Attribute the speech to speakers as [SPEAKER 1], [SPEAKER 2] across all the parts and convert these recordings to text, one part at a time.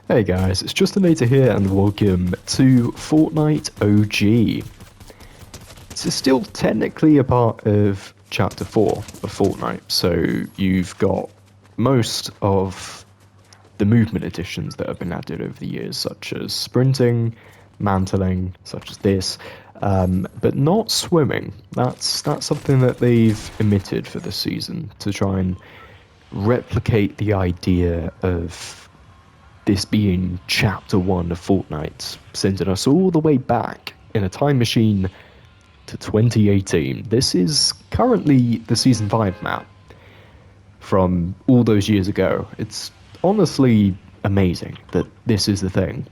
[SPEAKER 1] Hey guys, it's Tristanator here and welcome to Fortnite OG. This is still technically a part of Chapter 4 of Fortnite, so you've got most of the movement additions that have been added over the years, such as sprinting, mantling, such as this, but not swimming. That's something that they've omitted for this season to try and replicate the idea of this being chapter 1 of Fortnite, sending us all the way back in a time machine to 2018. This is currently the Season 5 map from all those years ago. It's honestly amazing that this is the thing.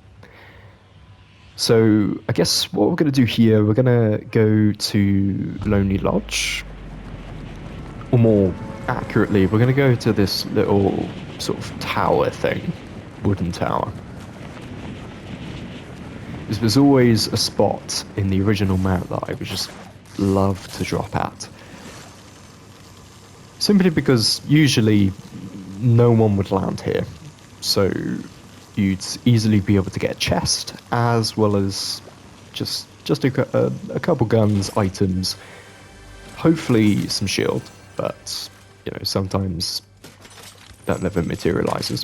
[SPEAKER 1] So, I guess what we're going to do here, we're going to go to Lonely Lodge. Or more accurately, we're going to go to this little sort of tower thing. Wooden tower. This was always a spot in the original map that I would just love to drop at. Simply because usually no one would land here. So you'd easily be able to get a chest as well as just a couple guns, items, hopefully some shield, but you know, sometimes that never materializes.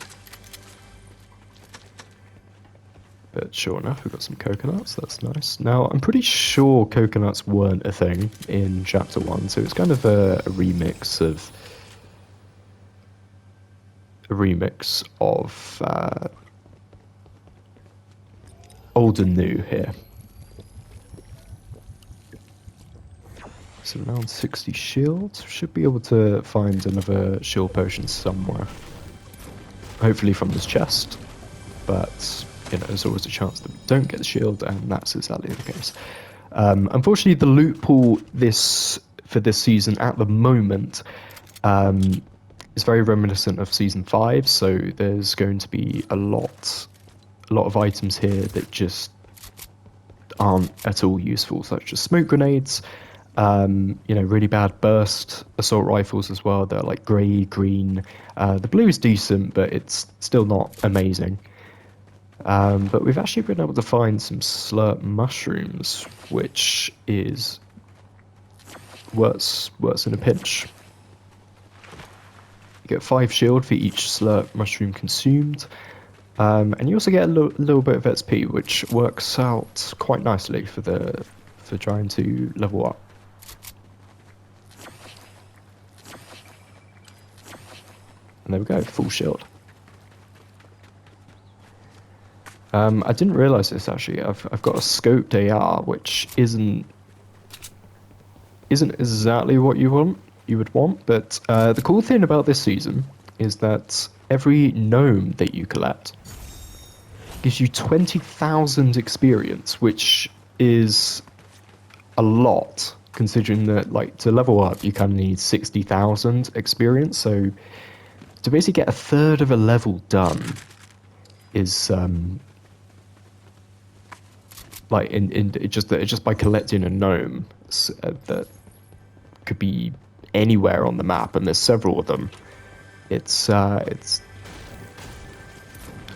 [SPEAKER 1] But sure enough, we've got some coconuts, that's nice. Now, I'm pretty sure coconuts weren't a thing in Chapter 1, so it's kind of a remix of... old and new here. So around 60 shields. Should be able to find another shield potion somewhere. Hopefully from this chest. But... you know, there's always a chance that we don't get the shield, and that's exactly the case. Unfortunately, the loot pool for this season at the moment is very reminiscent of Season 5, so there's going to be a lot of items here that just aren't at all useful, such as smoke grenades, you know, really bad burst assault rifles as well. They're like grey, green. The blue is decent, but it's still not amazing. But we've actually been able to find some slurp mushrooms, which is worse in a pinch. You get 5 shield for each slurp mushroom consumed, and you also get a little bit of XP, which works out quite nicely for trying to level up. And there we go, full shield. I didn't realise this actually. I've got a scoped AR, which isn't exactly what you would want. But the cool thing about this season is that every gnome that you collect gives you 20,000 experience, which is a lot considering that, like, to level up you kind of need 60,000 experience. So to basically get a third of a level done is like just by collecting a gnome that could be anywhere on the map, and there's several of them. It's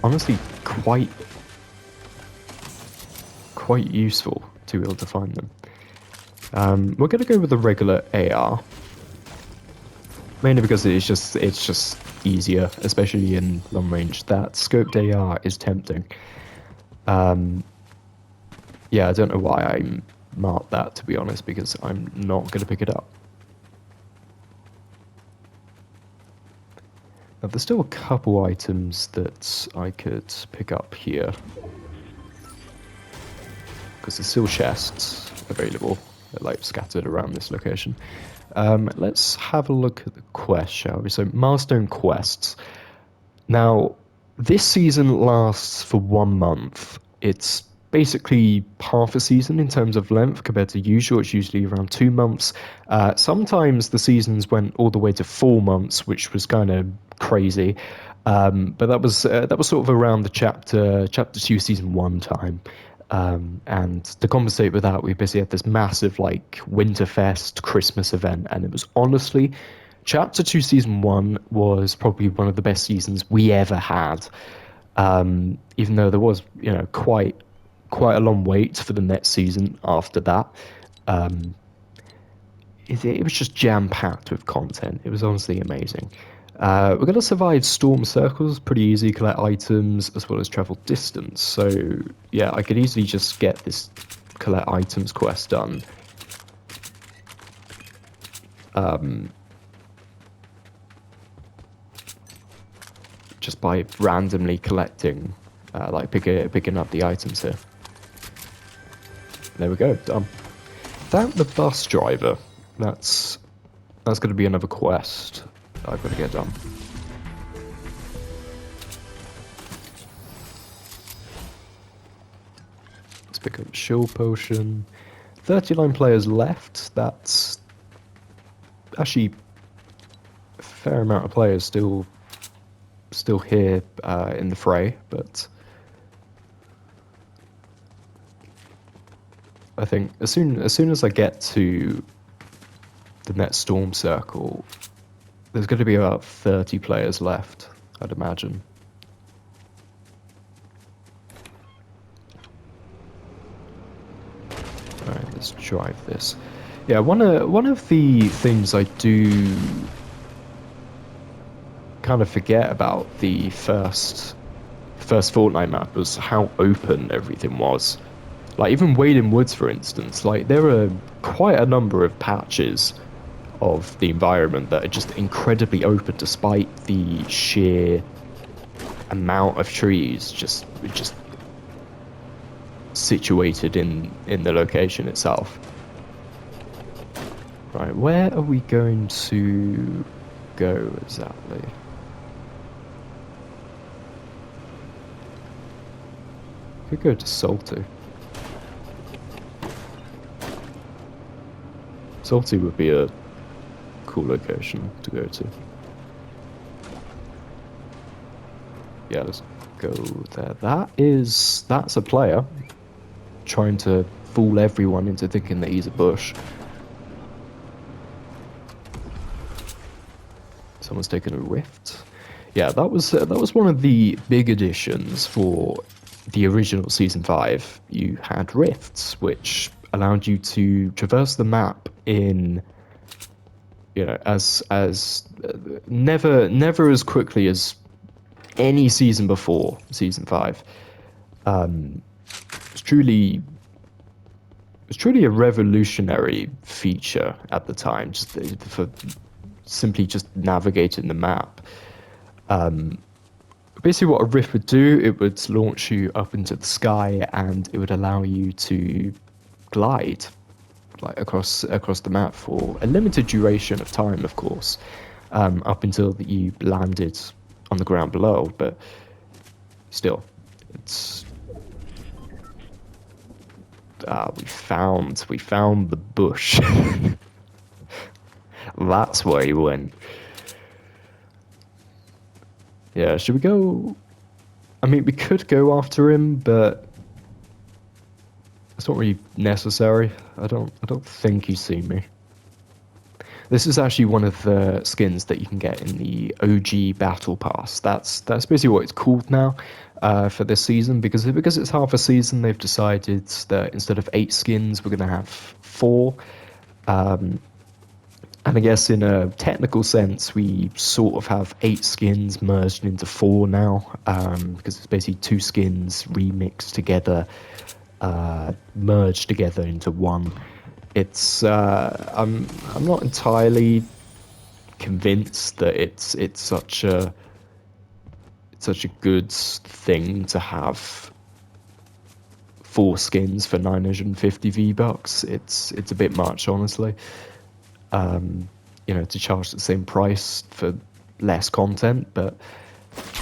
[SPEAKER 1] honestly quite useful to be able to find them. We're gonna go with the regular AR, mainly because it's just easier, especially in long range. That scoped AR is tempting. Yeah, I don't know why I marked that, to be honest, because I'm not going to pick it up. Now, there's still a couple items that I could pick up here, because there's still chests available, like scattered around this location. Let's have a look at the quest, shall we? So, milestone quests. Now, this season lasts for 1 month. It's basically half a season in terms of length compared to usual. It's usually around 2 months. Sometimes the seasons went all the way to 4 months, which was kind of crazy. But that was sort of around the chapter 2 season 1 time. And to compensate with that, we basically had this massive like Winterfest Christmas event, and it was honestly, chapter 2 season 1 was probably one of the best seasons we ever had. Even though there was, quite a long wait for the next season after that. Um, it was just jam-packed with content. It was honestly amazing. We're going to survive storm circles, pretty easy, collect items, as well as travel distance. So, yeah, I could easily just get this collect items quest done. Just by randomly collecting, picking up the items here. There we go, done. Without the bus driver, that's going to be another quest I've got to get done. Let's pick up the shield potion. 39 players left. That's actually a fair amount of players still here in the fray, but I think as soon as I get to the next storm circle, there's going to be about 30 players left, I'd imagine. Alright, let's drive this. Yeah, one of the things I do kind of forget about the first Fortnite map was how open everything was. Like, even Wading Woods, for instance, like, there are quite a number of patches of the environment that are just incredibly open, despite the sheer amount of trees just situated in the location itself. Right, where are we going to go exactly? We could go to Salty. Salty would be a cool location to go to. Yeah, let's go there. That's a player trying to fool everyone into thinking that he's a bush. Someone's taken a rift. Yeah, that was one of the big additions for the original Season 5. You had rifts, which allowed you to traverse the map in, as never as quickly as any season before Season 5. It's truly a revolutionary feature at the time, just for simply just navigating the map. Basically what a rift would do, it would launch you up into the sky, and it would allow you to glide like across the map for a limited duration of time, of course, up until you landed on the ground below. But still, it's we found the bush. That's where he went. Yeah, should we go? I mean, we could go after him, but it's not really necessary. I don't think he's seen me. This is actually one of the skins that you can get in the OG Battle Pass. That's basically what it's called now for this season, because it's half a season. They've decided that instead of 8 skins, we're going to have 4. And I guess in a technical sense, we sort of have 8 skins merged into 4 now, because it's basically 2 skins remixed together, merged together into one. It's I'm not entirely convinced that it's such a good thing to have 4 skins for 950 V-Bucks. It's a bit much, honestly. To charge the same price for less content, but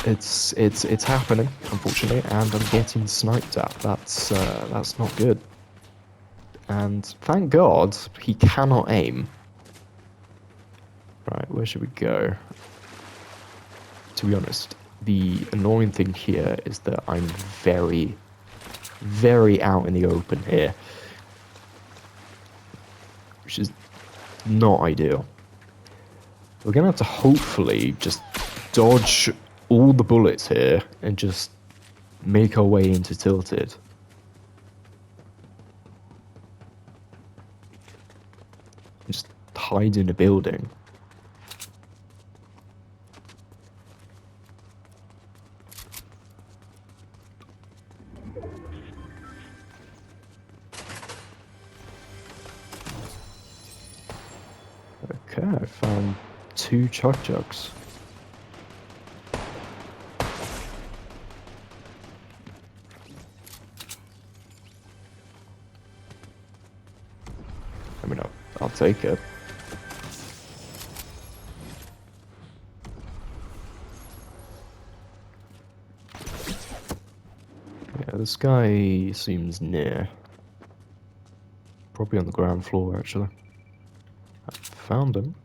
[SPEAKER 1] it's happening, unfortunately, and I'm getting sniped at. That's not good. And thank God he cannot aim. Right, where should we go? To be honest, the annoying thing here is that I'm very, very out in the open here, which is not ideal. We're gonna have to hopefully just dodge all the bullets here and just make our way into Tilted. Just hide in a building. Okay, I found 2 chug jugs. I mean, I'll take it. Yeah, this guy seems near. Probably on the ground floor, actually. I found him.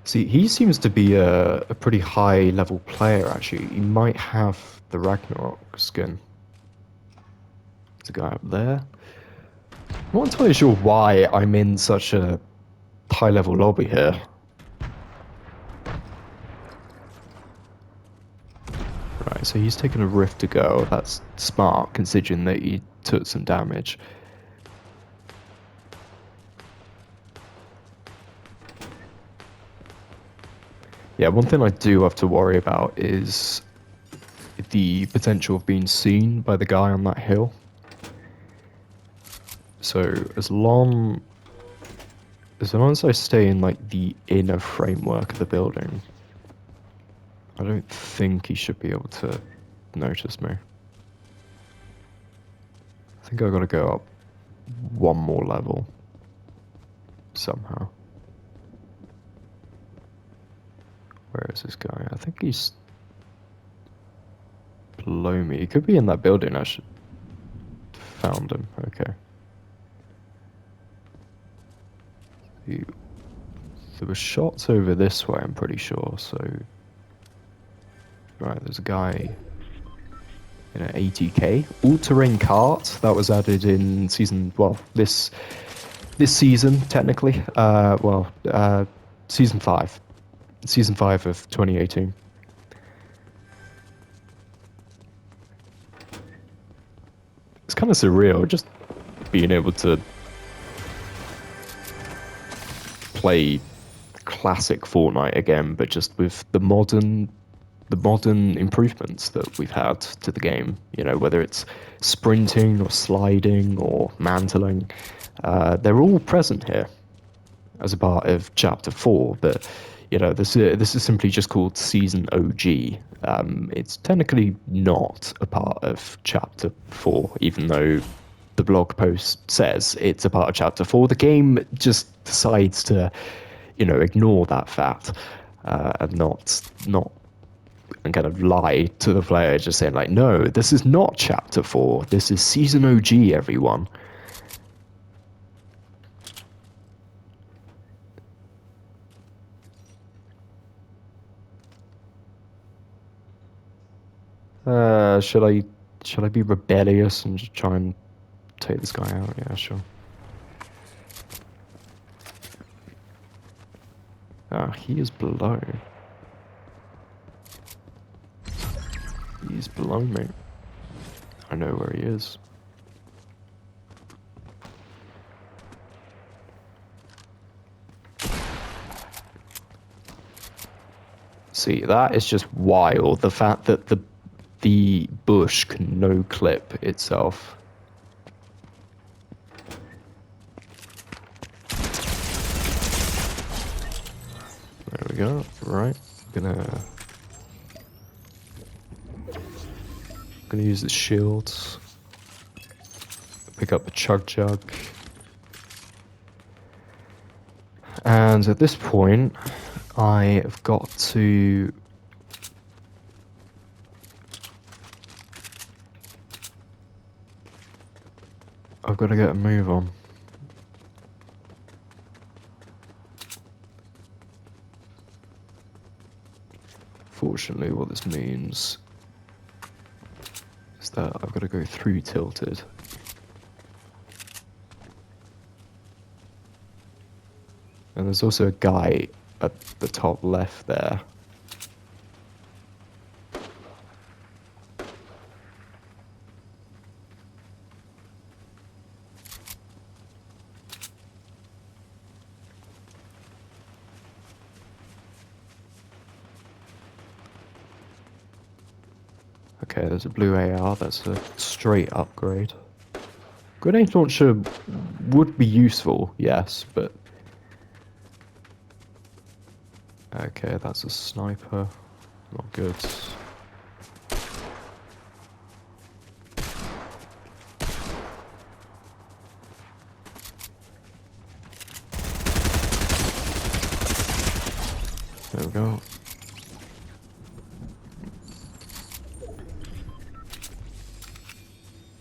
[SPEAKER 1] See, he seems to be a pretty high level player, actually. He might have the Ragnarok skin. There's a guy up there. I'm not entirely sure why I'm in such a high level lobby here. Right, so he's taken a rift to go. That's smart, considering that he took some damage. Yeah, one thing I do have to worry about is the potential of being seen by the guy on that hill. So as long as I stay in like the inner framework of the building, I don't think he should be able to notice me. I think I gotta go up one more level somehow. Where is this guy? I think he's below me. He could be in that building. I should found him. Okay. There were shots over this way, I'm pretty sure, so... Right, there's a guy in an 80k. All-terrain cart, that was added in season... Well, this season, technically. Season 5. Season 5 of 2018. It's kind of surreal, just being able to play classic Fortnite again, but just with the modern improvements that we've had to the game. You know, whether it's sprinting or sliding or mantling, they're all present here as a part of Chapter 4. But you know, this is simply just called Season OG. It's technically not a part of Chapter 4, even though the blog post says it's a part of Chapter 4. The game just decides to, you know, ignore that fact and not and kind of lie to the player, just saying like, no, this is not Chapter 4. This is Season OG, everyone. Should I be rebellious and just try and take this guy out? Yeah, sure. Ah, he is below. He's below me. I know where he is. See, that is just wild. The fact that the bush can no-clip itself. There we go. Right. Gonna use the shields. Pick up the chug jug. And at this point, I have got to... I've got to get a move on. Fortunately, what this means is that I've got to go through Tilted. And there's also a guy at the top left there. Okay, there's a blue AR. That's a straight upgrade. Grenade launcher would be useful, yes, but... Okay, that's a sniper. Not good. There we go.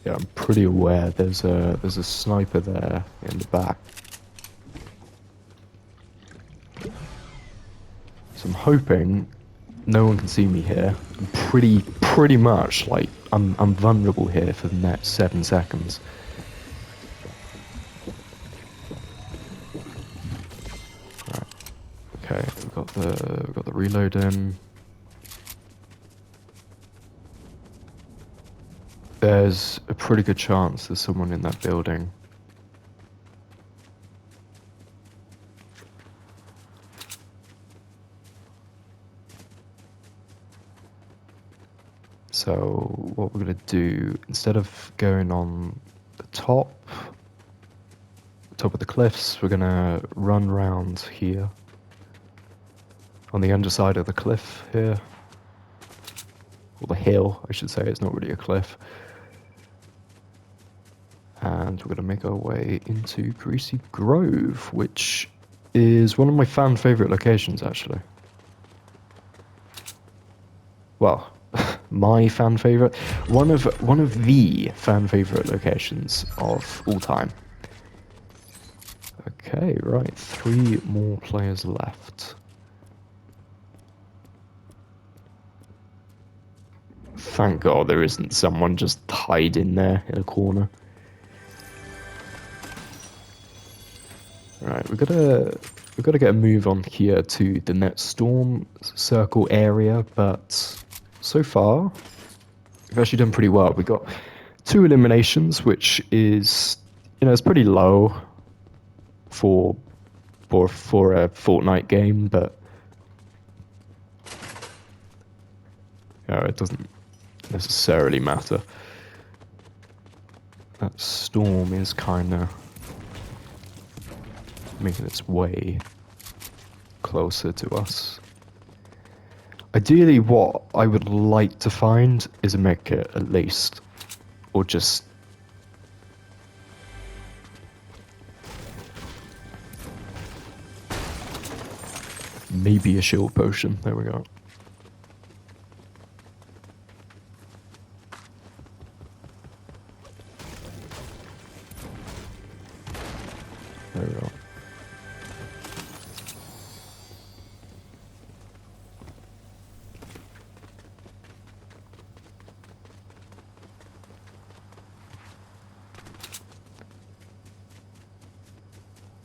[SPEAKER 1] Yeah, I'm pretty aware there's a sniper there in the back. So I'm hoping no one can see me here. I'm pretty much like I'm vulnerable here for the next 7 seconds. Right. Okay, we've got the reload in. There's a pretty good chance there's someone in that building. So what we're gonna do, instead of going on the top of the cliffs, we're gonna run round here. On the underside of the cliff here. Or the hill, I should say, it's not really a cliff. And we're gonna make our way into Greasy Grove, which is one of my fan favourite locations, actually. Well, my fan favourite, one of the fan favourite locations of all time. Okay, right, 3 more players left. Thank God there isn't someone just hiding there in a corner. Right, we've got to get a move on here to the net storm circle area, but so far we've actually done pretty well. We got 2 eliminations, which is, you know, it's pretty low for a Fortnite game, but you know, it doesn't necessarily matter. That storm is kind of making its way closer to us. Ideally, what I would like to find is a medkit, at least. Or just... maybe a shield potion. There we go. There we go.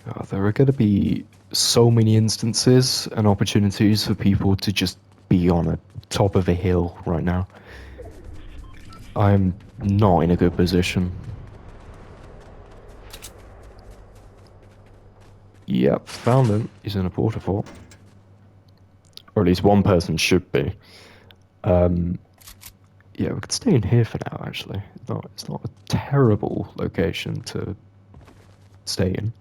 [SPEAKER 1] Oh, there are going to be so many instances and opportunities for people to just be on the top of a hill right now. I'm not in a good position. Yep, found him. He's in a porta fort. Or at least one person should be. Yeah, we could stay in here for now, actually. It's not a terrible location to stay in.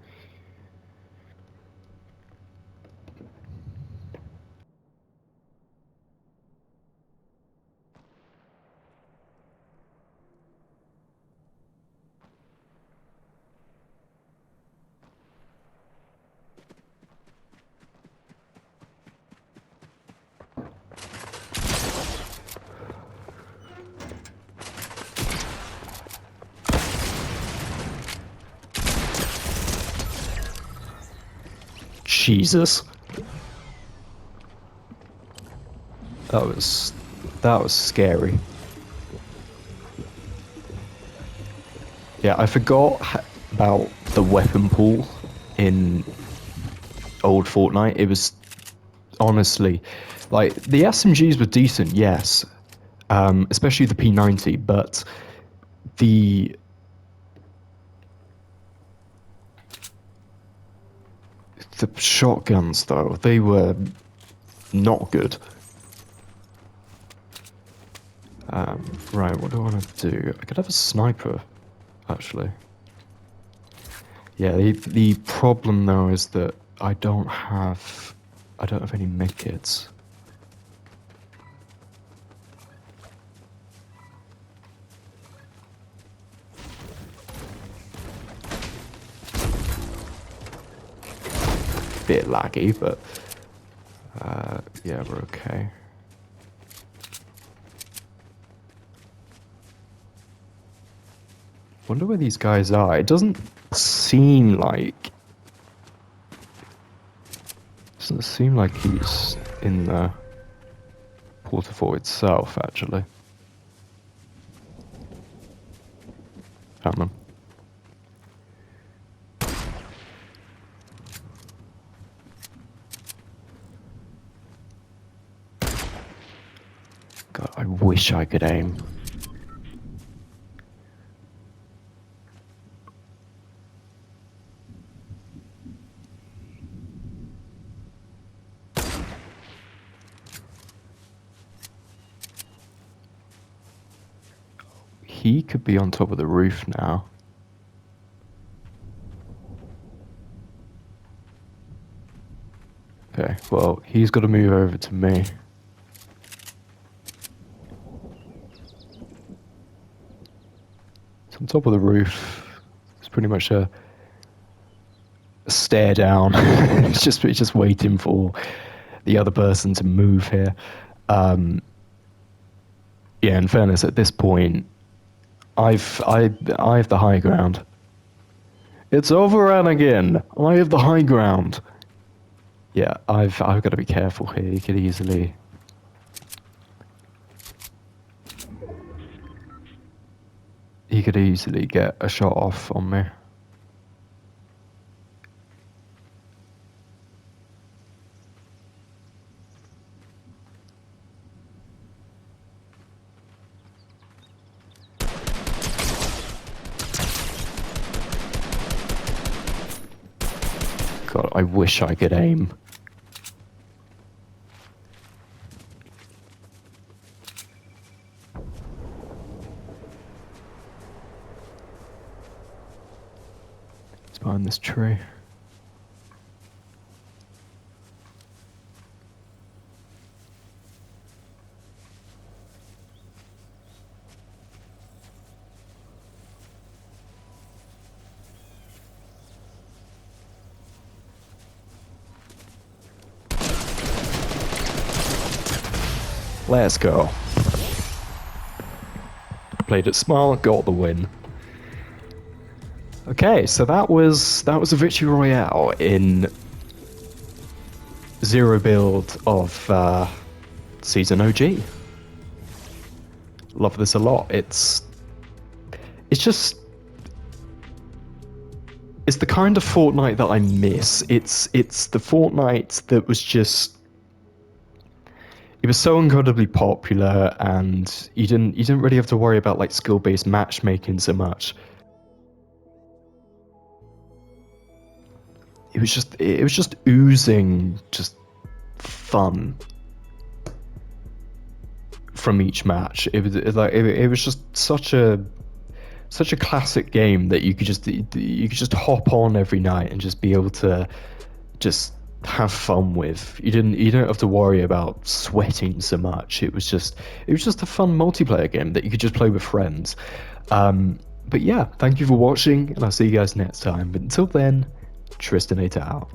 [SPEAKER 1] Jesus. That was scary. Yeah, I forgot about the weapon pool in old Fortnite. It was honestly, like, the SMGs were decent, yes, especially the P90, but the shotguns, though, they were not good. Right, what do I want to do? I could have a sniper, actually. Yeah, the problem though is that I don't have any medkits. Bit laggy, but yeah, we're okay. Wonder where these guys are. It doesn't seem like he's in the Portafort itself, actually. Found them. God, I wish I could aim. He could be on top of the roof now. Okay, well, he's got to move over to me. It's on top of the roof. It's pretty much a stare down. it's just waiting for the other person to move here. Yeah, in fairness, at this point, I have the high ground. It's over and again. I have the high ground. Yeah, I've got to be careful here. He could easily get a shot off on me. God, I wish I could aim. It's behind this tree. Let's go. Played it smart, got the win. Okay, so that was a victory royale in zero build of season OG. Love this a lot. It's the kind of Fortnite that I miss. It's the Fortnite that was just, it was so incredibly popular, and you didn't really have to worry about like skill-based matchmaking so much. It was just oozing just fun from each match. It was just such a classic game that you could just hop on every night and just be able to just have fun with. You don't have to worry about sweating so much. It was just a fun multiplayer game that you could just play with friends. But yeah, thank you for watching, and I'll see you guys next time. But until then, Tristanator out.